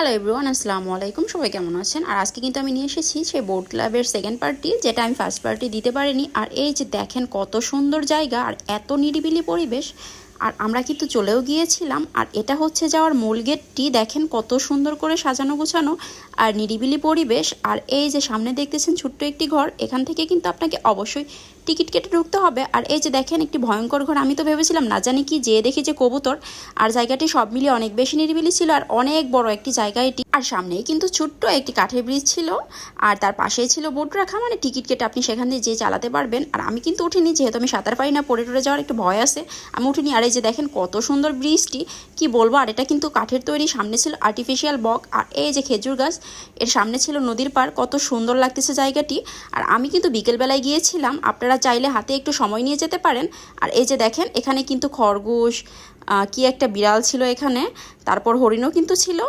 Hello everyone, আসসালামু আলাইকুম। সবাই কেমন আছেন? আর আজকে কিন্তু আমি নিয়ে এসেছি সেই বোট ক্লাবের সেকেন্ড পার্টি, যেটা আমি ফার্স্ট পার্টি দিতে পারিনি। আর এই যে দেখেন কত সুন্দর জায়গা আর এত নিরিবিলি পরিবেশ। আর আমরা কিন্তু চলেও গিয়েছিলাম। আর এটা হচ্ছে যাওয়ার মূল গেটটি, দেখেন কত সুন্দর করে সাজানো গোছানো আর নিরিবিলি পরিবেশ। আর এই যে সামনে দেখতেছেন ছোট্ট একটি ঘর, এখান থেকে কিন্তু আপনাকে অবশ্যই টিকিট কেটে ঢুকতে হবে। আর এই যে দেখেন একটি ভয়ঙ্কর ঘর, আমি তো ভেবেছিলাম না জানি কি, যেয়ে দেখি যে কবুতর। আর জায়গাটি সব মিলিয়ে অনেক বেশি নিরিবিলি ছিল আর অনেক বড় একটি জায়গা এটি। আর সামনেই কিন্তু ছোট্ট একটি কাঠের ব্রিজ ছিল আর তার পাশেই ছিল বোট রাখা, মানে টিকিট কেটে আপনি সেখান দিয়ে যেয়ে চালাতে পারবেন। আর আমি কিন্তু উঠিনি, যেহেতু আমি সাঁতার পারি না, পড়ে টরে যাওয়ার একটু ভয় আছে, আমি উঠিনি। আর এই যে দেখেন কত সুন্দর ব্রিজটি, কি বলবো। আর এটা কিন্তু কাঠের তৈরি, সামনে ছিল আর্টিফিশিয়াল বক। আর এই যে খেজুর গাছ, এর সামনে ছিল নদীর পাড়, কত সুন্দর লাগতেছে জায়গাটি। আর আমি কিন্তু বিকেলবেলায় গিয়েছিলাম, আপনারা চাইলে হাতে একটু সময় নিয়ে যেতে পারেন। আর এই যে দেখেন এখানে কিন্তু খরগোশ, কি একটা বিড়াল ছিল এখানে, তারপর হরিণও কিন্তু ছিল।